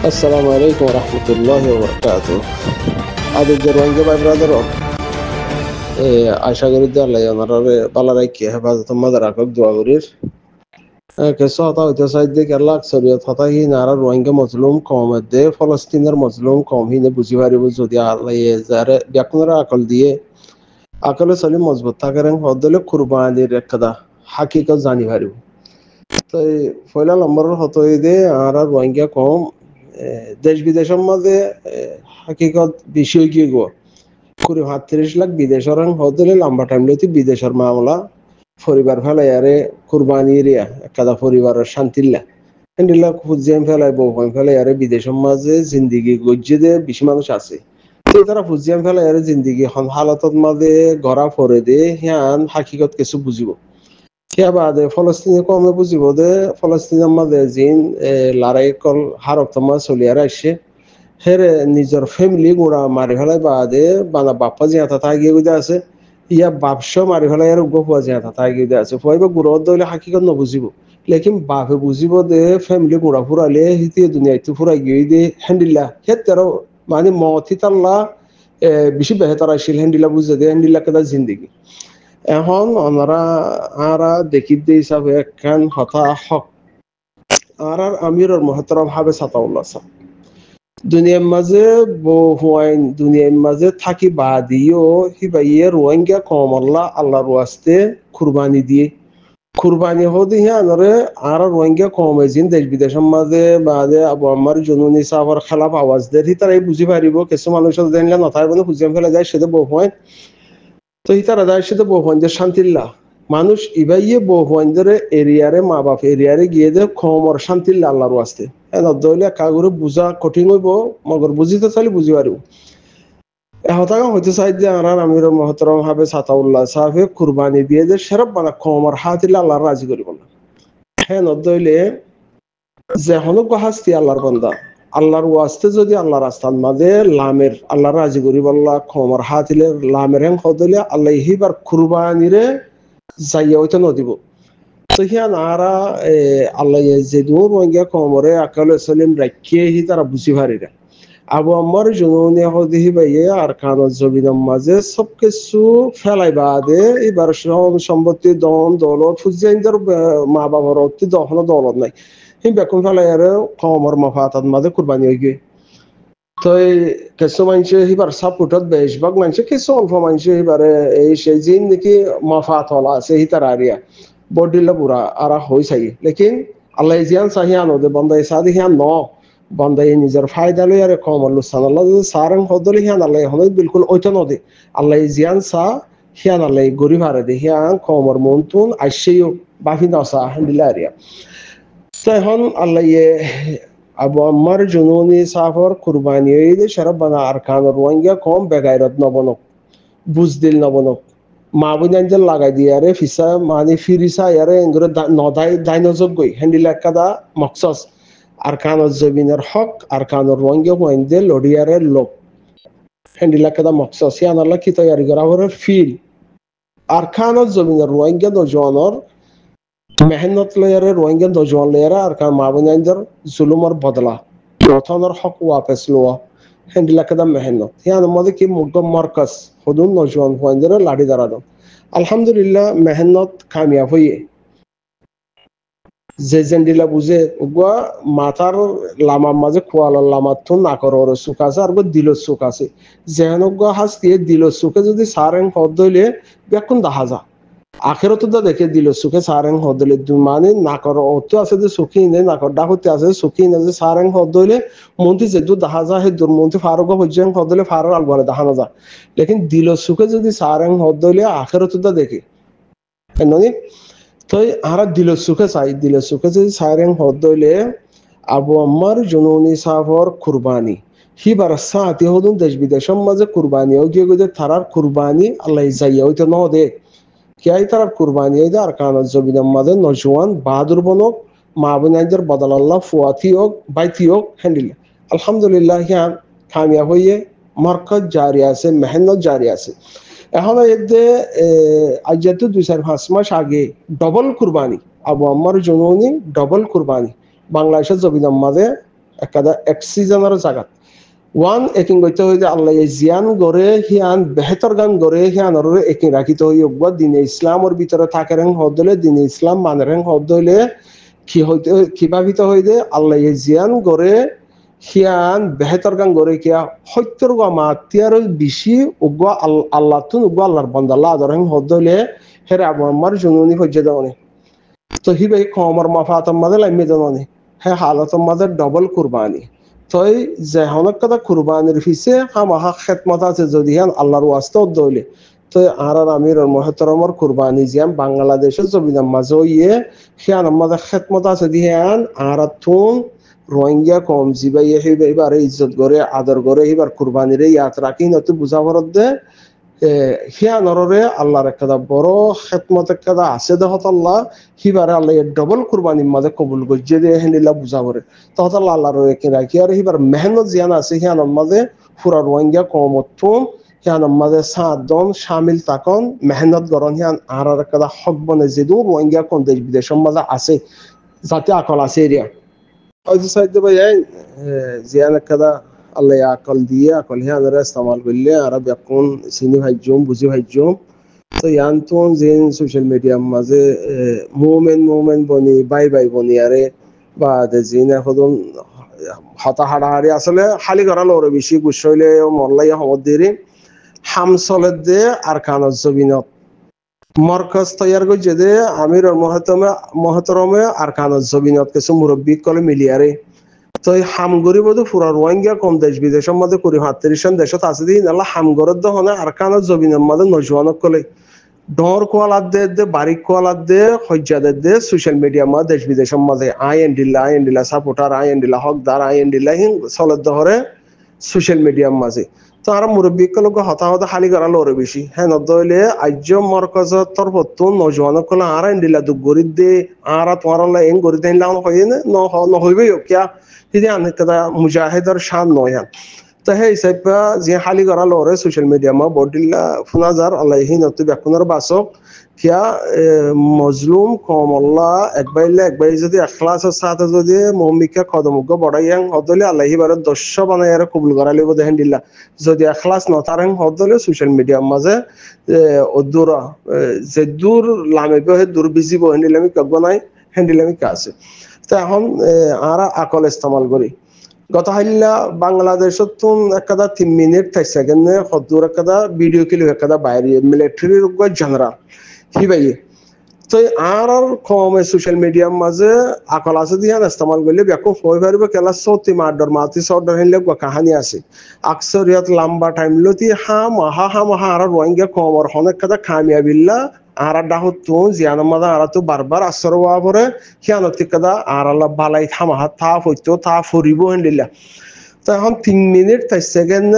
السلام عليكم ورحمة الله وبركاته. আদের রোহিঙ্গা ভাই ব্রাদারও আশা করি আল্লাহ ওনারে ভালো রাখি হেফাজত মাঝে রাখক দোয়া করির কিছু হতা হইতে চাই যে কেরলা আকসরিয়ত হতা হি নারা রোহিঙ্গা মজলুম কম দে ফলস্তিনের মজলুম কম হিনে বুঝি পারিব যদি আল্লাহ যারে ব্যাকুণরা আকল দিয়ে আকলে চলি মজবুত থাকেন হদলে কুরবানির একটা হাকিকত জানি পারিব। তো পয়লা নম্বরের হতো দে আর রোহিঙ্গা কম দেশ বিদেশের মাঝে হাকিকত বিষয় কি গো 20-30 লাখ বিদেশের হদলে লম্বা টাইম লইতে বিদেশের মামলা পরিবার ফেলাই আরে কুরবানি এরিয়া একটা পরিবারের শান্তিল্লা এন্ডিলা ফুজিয়াম ফেলাই বউ ফেলাই আরে বিদেশের মাঝে জিন্দিগি গজ্জে দে বেশি মানুষ আছে। তো তারা ফুজিয়াম ফেলাই আরে জিন্দিগি হালতত মাঝে গড়া পরে দে হিয়ান হাকিকত কিছু বুঝিব। সেয়া বাদে ফলস্তিনে কমে বুঝিব দে ফলস্তিনের মাঝে জিন লড়াই কল হারক তোমার চলিয়ার আসছে হেরে নিজের ফ্যামিলি গুড়া মারি ফেলাই বাদে বানা বাপ্পা জিয়াতা তাই গিয়ে গুদে আছে ইয়া বাপস মারি ফেলাই আর গোপুয়া জিয়াতা তাই গিয়ে আছে ফয়বে গুড়া দইলে হাকিকত নবুঝিব লেকিন বাপে বুঝিব দে ফ্যামিলি গুড়া ফুরালে হিতিয়ে দুনিয়াতে ফুরাই গিয়ে দে হ্যান্ডিল্লা হেতেরও মানে মতি তাল্লা বেশি বেহতার আসছিল হ্যান্ডিল্লা বুঝে দে হ্যান্ডিল্লা কেদা জিন্দিগি এখন ওনারা আরা দেখি দে হিসাবে একখান হতা হক আর আমিরর মহতরম হাবে সাতাউল্লাহ সাহ দুনিয়ার মাঝে বহুয়াইন দুনিয়ার মাঝে থাকি বাদিও হিবাইয়ে রোহিঙ্গা কমল্লা আল্লাহর ওয়াস্তে কুরবানি দিয়ে কুরবানি হদি হিয়ানরে আর রোহিঙ্গা কমেজিন দেশ বিদেশের মাঝে বাদে আবু আম্মার জনুনি সাহাবার খেলাফ আওয়াজ দেয় তারাই বুঝি পারিব কিছু মানুষের দেখলে নথায় বলে খুঁজিয়ে ফেলে যায় সেটা বহুয়াইন তো তারা যায় সেটা বহুয়াইনদের শান্তিল্লা মানুষ ইবাইয়ে বহুয়াইনদের এরিয়ারে মা বাপ এরিয়ারে গিয়ে দে কমর শান্তিল্লা আল্লাহর ওয়াস্তে নদলে কাগরে বুঝা কঠিন হইব মগর বুঝিতে চাইলে বুঝি পারিব এহতাকা হইতে চাই যে আর আমির মহতরম হাবে সাতাউল্লাহ সাহেবে কুরবানি দিয়ে যে সেরব বানা কমর হাতিলে আল্লাহর রাজি করিব না হ্যাঁ নদলে যে হনক হাস্তি আল্লাহর বান্দা আল্লাহর ওয়াস্তে যদি আল্লাহ রাস্তান মাঝে লামের আল্লাহর রাজি করিব আল্লাহ কমর হাতিলে লামের হ্যাং হদলে আল্লাহ হিবার কুরবানিরে যাইয়া হইতে নদিব তো হিয়ান আরা আল্লাহ যে দূর রোহিঙ্গা কমরে আকালে সলিম রাখিয়ে হি তারা বুঝি পারিরা আবু আম্মার জুনুনি হদিহি বাইয়ে আর কানত জবিনের মাঝে সব কিছু ফেলাই বাদে এবার সম্পত্তি দন দৌলত ফুজিয়াইনদের মা বাবার অতি দহন দৌলত নাই হি বেকুন ফেলাই আর কমর মাফাতাত মাঝে কুরবানি হয়ে গিয়ে তো কিছু মানুষে এবার সাপোর্টত বেশভাগ মানুষে কিছু অল্প মানুষে এবারে এই সেই জিন নাকি মাফাত হলা আছে হি তার আরিয়া বডিলা বুড়া আর হই চাই লেকিন আল্লাহ জিয়ান চাহিয়ান দে বন্দাই সাদি হিয়ান ন বন্দাই নিজের ফায়দা লই আর কম লুসান আল্লাহ সারং হদলি হিয়ান আল্লাহ হন বিলকুল ওইটা ন দে আল্লাহ জিয়ান সা হিয়ান আল্লাহ গরিব হারে দে হিয়ান কমর মন্তুন আইসেও বাফি নসা হান্দিলা আরিয়া তো এখন আল্লাহ আবু আম্মার জুনুনি সাফর কুরবানি হইলে শরব বানা আরকান রোহিঙ্গা কম বেগাইরত নবনক বুজদিল নবনক মাবুনাঞ্জল লাগাই দিয়ে আরে ফিসা মানে ফিরিসা আরে এঙ্গুরে নদাই দাইনযোগ্যই হ্যান্ডিল একাদা মকসস আরকান জবিনের হক আরকান রোহিঙ্গা পয়েন্টে লড়িয়ারের লোক হ্যান্ডিল একাদা মকসস ইয়ান আল্লাহ কি তৈরি করা হরে ফিল আরকান জবিনের রোহিঙ্গা নজওয়ানর মেহনত লয়ারে রোহিঙ্গা নজওয়ান লয়ারে আরকান মাবুনাঞ্জর জুলুমর বদলা রথনের হক ওয়াপস লোয়া হ্যান্ডিল একাদা মেহনত ইয়ান মধ্যে কি মুগম মার্কাস হদুন নজওয়ান পয়েন্টে লাড়ি দাঁড়ানো আলহামদুলিল্লাহ মেহনত কামিয়াব হইয়ে যে জেন্ডিলা বুঝে ওগুয়া মাথার লামার মাঝে খোয়ালার লামার তো নাকর সুখ আছে আর দিল সুখ আছে যেহেন হাস দিয়ে দিল সুখে যদি সারেং হদ দইলে বেকুন দেখা যা আখেরত দেখে দিল সুখে সারেং হদ দইলে মানে নাকর অর্থ আছে যে সুখী নেই নাকর ডাকতে আছে সুখী নেই যে সারেং হদ দইলে মন্ত্রী যে দেখা যায় সেই দুর্মন্ত্রী ফারুক হজ্জেন হদ দইলে ফারুক আলবানে দেখানো যায় লেকিন দিল সুখে যদি সারেং হদ দইলে আখেরত দেখে ননি তো আরা দিল সুখে চাই দিল সুখে যদি সারেং হদ দইলে আবু আম্মার জুনুনি সাফর কুরবানি হিবার সাথে হদুন দেশ বিদেশের মাঝে কুরবানি গিয়ে গিয়ে তারার কুরবানি আল্লাহ যাইয়া হইতে ন দে কে তারার কুরবানি দে আর কান জবিনের মাঝে নজওয়ান বাহাদুর বনক মা বোনাইদের বদল আল্লাহ ফুয়াতি হোক বাইতি হোক হ্যান্ডিল আলহামদুলিল্লাহ হিয়ান কামিয়াব হইয়ে মার্কাত জারি আছে মেহনত জারি আছে এখন এতে আজ যেহেতু 2-4-5 মাস আগে ডবল কুরবানি আবু আম্মার জুনুনি ডবল কুরবানি বাংলাদেশের জবিনের মাঝে একাদা অক্সিজেনের জায়গা ওয়ান একিং গইতে হই যে আল্লাহ জিয়ান গড়ে হিয়ান বেহতর গান গড়ে হিয়ানর একিং রাখিতে হই অব্বা দিনে ইসলামর ভিতরে থাকেন হদলে দিনে ইসলাম মানেন হদলে কি হইতে কি ভাবিত হই যে আল্লাহ জিয়ান গড়ে হিয়ান বেহতর গান গড়ে কিয়া সত্যর গা মাতিয়ার বেশি উগ্র আল্লাহ তুন উগ্র আল্লাহর বন্দাল্লাহ আদরেন হদলে হেরে আমার জনুনি হজ্জে দেওয়ানি তো হিবে কমর মাফাতম মাদে লাইমে দেওয়ানি হে হালতম মাদে ডবল কুরবানি তই যে হনক কথা কুরবানির ফিসে হামাহা খেতমত আছে যদি হান আল্লাহর ওয়াস্তে দইলে তো আর আমির মহতরমর কুরবানি জিয়াম বাংলাদেশের জমিনের মাঝে ইয়ে হিয়ান আমাদের খেতমত আছে দিহান আর তুন রোহিঙ্গা কম জিবাই এবার ইজ্জত করে আদর করে এবার কুরবানির ইয়াত রাখি নতু বুঝা ভরত দে হিয়ানরে আল্লাহর একটা বড় খেতমত একটা আছে দেখত আল্লাহ হিবারে আল্লাহ ডবল কুরবানির মাঝে কবুল গজ্জে দিয়ে হেনিলা বুঝা করে তহত আল্লাহর একে রাখি আর হিবার মেহনত জিয়ান আছে হিয়ানোর মাঝে পুরা রোহিঙ্গা কমতুম হিয়ানোর মাঝে সাতজন শামিল তাকন মেহনত গরন হিয়ান আর একটা হক বনে যেদু রোহিঙ্গা কোন দেশ বিদেশের মাঝে আছে যাতে আকল আছে এরিয়া হয়তো সাইড ভাই জিয়ান একটা আল্লাহ আকল দিয়ে আকল হিয়ানরে ইস্তেমাল করলে আর বেকুন চিনি ভাইজুম বুঝি ভাইজুম তো ইয়ান্তন যেন সোশ্যাল মিডিয়ার মাঝে মুভমেন্ট বনি বাই বনি আরে বা যেন এখন হতা হাড়াহাড়ি আসলে খালি করালো ওরে বেশি গুছইলে মল্লাই সমত দেরি হামসলের দে আর কানত জবিনত মরকজ তৈয়ার করছে দে আমির মহতরমে আর কানত জবিনত কিছু মুরব্বী কলে মিলিয়ারে তো হামগরি বোধ পুরা রোহিঙ্গা কম দেশ বিদেশের মধ্যে ২০-৩০ দেশত আছে দিই নাহলে হামগরের দহনে আর কানত জবিনের মধ্যে নজওয়ানক কলে ডর কোয়ালাত দে বারিক কোয়ালাত দে হজ্জাদের দে সোশ্যাল মিডিয়ার মধ্যে দেশ বিদেশের মধ্যে আইএনডিলা সাপোর্টার আইএনডিলা হকদার আইএনডিলা হিং চলত দহরে সোশ্যাল মিডিয়ার মাঝে তো আর মুরব্বী লোক হতাহত খালি করালো ওরে বেশি হ্যাঁ নদলে আজ্য মরকজ তরফত নজওয়ান কলে আর আইনডিলা দুঃখ গরিব দে আর তোমার এং গরিব দিন হয়ে নহইবে কিয়া যদি আনে কেদা মুজাহিদর শান নয় তো সেই হিসাবে যে খালি করালো ওরে সোশ্যাল মিডিয়া মা বডিল্লা ফোনা যার আল্লাহি নতু বেকুনের বাসক কিয়া মজলুম কমল্লা একবাই যদি এখলাসের সাথে যদি মহমিকা কদমুগ্য বড়াইয়াং হদলে আল্লাহি বারে ১০ বানাই আর কবুল করা লিব দেখেন দিল্লা যদি এখলাস নতারেন হদলে সোশ্যাল মিডিয়ার মাঝে দূর যে দূর লামিব হে দূর বিজিব হেন্ডিলামি কব নাই হেন্ডিলামি আছে তো এখন আর আকল ইস্তেমাল করি গত হাইলা বাংলাদেশত তুন একটা ৩ মিনিট ৩ সেকেন্ডে হদুর একটা ভিডিও কিলো একটা বাইরে মিলিটারির জেনারেল হিবাই তো আর কমে সোশ্যাল মিডিয়ার মাঝে আকল আছে দিয়ে ইস্তেমাল করলে ব্যাকুম হয়ে পারব কেলা সত্যি মাডর মাতি সর্ডর হেনলে কাহানি আছে আকসরিয়াত লম্বা টাইম লতি হা মাহা আর রোহিঙ্গা কমর অনেক কথা খামিয়াবিল্লা আর ডাহত তো জিয়ান মাদা আর তো বারবার আসর হওয়া পরে হিয়ানত কাদা আর আল্লাহ বালাই থামাহা থাপ হইতো থাপ ফরিব হেনলিল্লা তো এখন ৩ মিনিট ৪ সেকেন্ড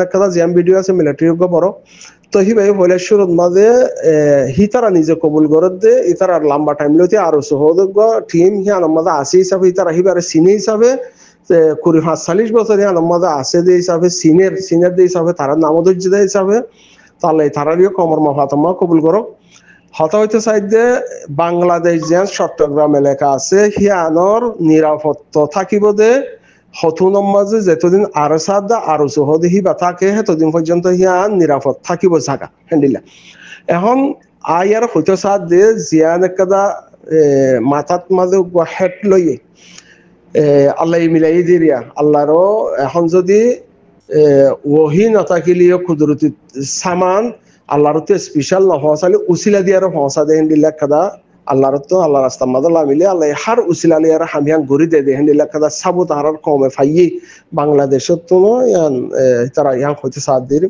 একটা জিয়াম ভিডিও আছে মিলিটারি বড় তো হিবাই হইলে শুরুর মাঝে হিতারা নিজে কবুল করে দে ইতারা লম্বা টাইম লইতে আরো সহযোগ্য টিম হিয়ান মাদা আছে হিসাবে ইতারা হিবারে সিনে হিসাবে ২০-৪৫ বছর হিয়ান মাদা আছে দে হিসাবে সিনিয়র দে হিসাবে তারা নামধর্য দে হিসাবে তাহলে তারারিও কমর মাফাতমা কবুল করো হতা হইতে চাইতে বাংলাদেশ যে চট্টগ্রাম এলাকা আছে হিয়ানর নিরাপত্তা থাকিব দে হতুনের মাঝে যেতদিন আরো সাদা আরো সহদে হিবা থাকে সেতদিন পর্যন্ত হিয়ান নিরাপদ থাকিব জাগা হেন্ডিলা এখন আয়ার হইতে সাদ দে জিয়ান একটা মাথাত মাঝে হেট লইয়ে আল্লাহ মিলাই দিরিয়া আল্লাহরও এখন যদি ওহি নথাকিলিও কুদরতি সামান আল্লাহর তো স্পেশাল নহওয়া চালে উচিলা দিয়ার হওয়া দেহেন দিলা কাদা আল্লাহর তো আল্লাহ রাস্তা মাদলা মিলে আল্লাহ হার উচিলা লিয়ার হামিয়ান গড়ি দে দেহেন দিলা কাদা সাবু তাহার কমে ফাইয়ে বাংলাদেশের তো ইয়ান তারা ইয়ান হইতে সাথ দির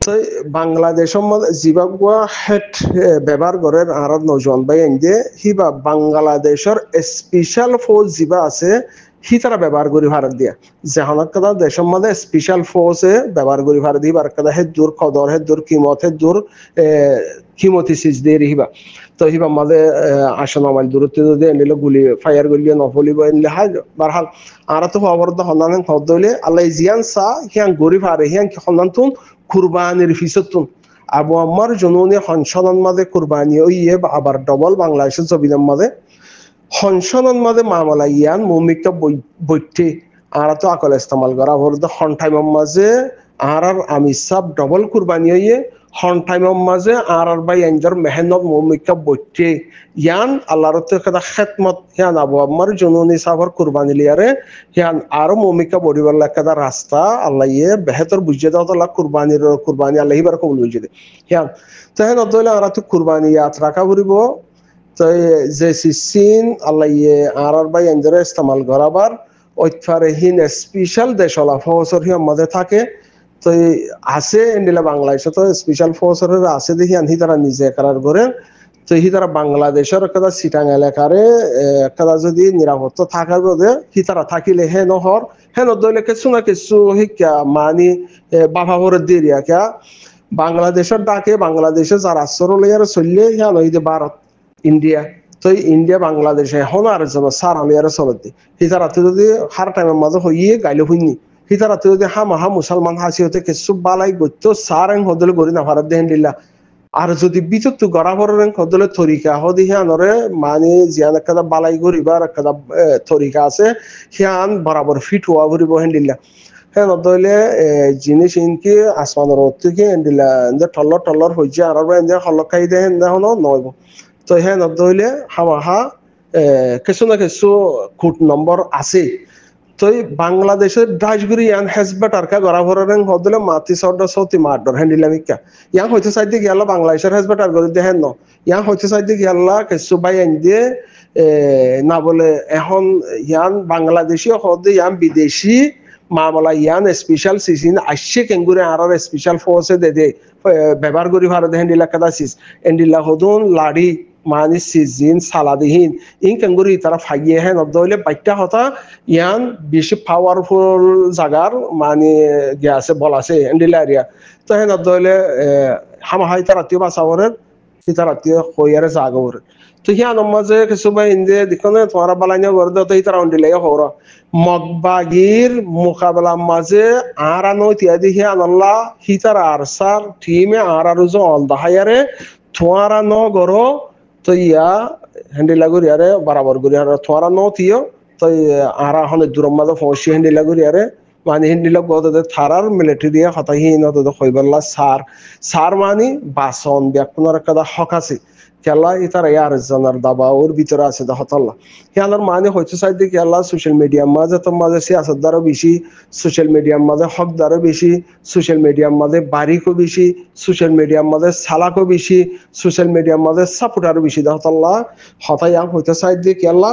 তো বাংলাদেশের মধ্যে জিবাগুয়া হেট ব্যবহার করে আর নজন ভাই এনে হিবা বাংলাদেশের স্পেশাল ফোর্স জিবা আছে হি তারা ব্যবহার করি ভারত দিয়া যেহনত কথা দেশের মধ্যে স্পেশাল ফোর্সে ব্যবহার করি ভারত দিয়ে বার কথা হে দূর কদর হে দূর কিমত হে দূর কিমতি সিজ দিয়ে হিবা তো হিবা মাঝে আসন আমার দূরত্ব যদি এনিলে গুলি ফায়ার গুলিয়ে নফলিব এনিলে হাই বারহাল আর তো অবরোধ হন্দান হদ হইলে আল্লাহ জিয়ান সা হিয়ান গরি ভারে হিয়ান হন্দান তুন কুরবানির ফিসতুন আবু আম্মার জনুনি হনসনন মাঝে কুরবানি ওইয়ে আবার ডবল বাংলাদেশের জবিনের মাঝে হনসনন মাঝে মামলা ইয়ান মুমিকটা বইতে আরা তো আকল ইস্তেমাল করা বলতে হন টাইমের মাঝে আর আমি সব ডবল কুরবানি হইয়ে হন টাইমের মাঝে আর বাই এনজর মেহনত মুমিকটা বইতে ইয়ান আল্লাহর তো একটা খেদমত ইয়ান আবু আম্মার জননী সাফর কুরবানি লিয়ারে ইয়ান আরো মুমিকটা বড়িবার একটা রাস্তা আল্লাহ ইয়ে বেহতর বুঝিয়ে দাও তো কুরবানি আল্লাহ এবার কবুল বুঝিয়ে দে ইয়ান তাহলে নদলে আর তো কুরবানি ইয়াত রাখা পড়িব তো যে সিন আল্লাহ ইয়ে আর বাই এনজরে ইস্তেমাল করাবার ওইফারে হিন স্পেশাল দেশলা ফসর হি আমাদের থাকে তো আছে এন্ডিলা বাংলাদেশে তো স্পেশাল ফসরের আছে দেখি আনহি তারা নিজে করার করে তো হি তারা বাংলাদেশের একটা সিটাং এলাকারে একটা যদি নিরাপত্তা থাকার বোধে হি তারা থাকিলে হে নহর হে নদলে কিছু না কিছু শিক্ষা মানি বাবা ভরে দিয়ে কে বাংলাদেশের ডাকে বাংলাদেশে যারা আশ্রয় লইয়ার চললে হ্যাঁ নই যে ভারত ইন্ডিয়া তো ইন্ডিয়া বাংলাদেশে এখন আর যেন সার আলিয়ারে চলতে হিতারাতে যদি হার টাইমের মাঝে হইয়ে গাইলে হইনি হিতারাতে যদি হামাহা মুসলমান হাসি হতে কিছু বালাই গত্য সার এং হদলে গড়ি না ভারত দেহেন দিল্লা আর যদি বিচুত গড়া ভরেন হদলে তরিকা হদি হিয়ানরে মানে জিয়ান একটা বালাই গরিবার একটা তরিকা আছে হিয়ান বরাবর ফিট হওয়া ভরিব হেন দিল্লা হ্যাঁ নদলে জিনিস ইনকি আসমানের থেকে দিল্লা টল্লর হয়েছে আর হল্লক খাই দেয় হন নইব তো হ্যাঁ নদলে হামাহা কিছু না কিছু খুট নম্বর আছে তো বাংলাদেশের ডাইশগুড়ি ইয়ান হেসবেটার কা গড়া ভরেন হদলে মাতি সর্দা সৌতি মারডর হ্যান্ডিলামিকা ইয়াং হইতে সাইডে গিয়ালা বাংলাদেশের হেসবেটার গড়ি দেখেন ন ইয়াং হইতে সাইডে গিয়ালা কিছু বাই আইন দিয়ে না বলে এখন ইয়ান বাংলাদেশি হদে ইয়ান বিদেশি মামলা ইয়ান স্পেশাল সিসিন আসছে কেঙ্গুরে আর স্পেশাল ফোর্সে দে ব্যবহার করি ভারত হ্যান্ডিলা কাদা সিস এন্ডিলা হদুন লাড়ি মানে সিজিন সালাদিহীন ইন কেঙ্গুরি তারা ফাইয়ে হ্যাঁ নদলে বাইকটা হতা ইয়ান বেশি পাওয়ারফুল জাগার মানে গিয়াছে বল আছে এন্ডিলা এরিয়া তো হ্যাঁ নদলে হামাহাই তার আত্মীয় বাসাবরের তার আত্মীয় হইয়ারে জাগবরে তো হিয়ান মাঝে কিছু বা ইন্দে দেখনে তোমার বালাইনা গর্দ তো তারা অন্ডিলে হরা মগবাগির মোকাবেলার মাঝে আর নইতিয়া দেখি আল্লাহ হিতার আর সার টিমে আর যে অলদাহায়ারে তোমারা ন গরো তো ইয়া হ্যান্ডিলা করি আরে বরাবর করি আর তোমারা ন থিও তো আর হনে দূরম মাঝে ফসি হ্যান্ডিলা করি আরে মানে হিন্দিলা গদে থারার মিলিটারি দিয়ে হতাহি নত হইবল্লা সার মানে বাসন ব্যাকুনার একটা হক আছে কেলা ইতার ইয়ার জানার দাবা ওর ভিতরে আছে হতল্লা খেলার মানে হয়তো সাইডে খেলা সোশ্যাল মিডিয়ার মাঝে তো মাঝে সিয়াসত দ্বারও বেশি সোশ্যাল মিডিয়ার মাঝে হক দ্বারও বেশি সোশ্যাল মিডিয়ার মাঝে বাড়িকও বেশি সোশ্যাল মিডিয়ার মাঝে সালাকও বেশি সোশ্যাল মিডিয়ার মাঝে সাপোর্টারও বেশি হতল্লা হতাই হয়তো সাইডে খেলা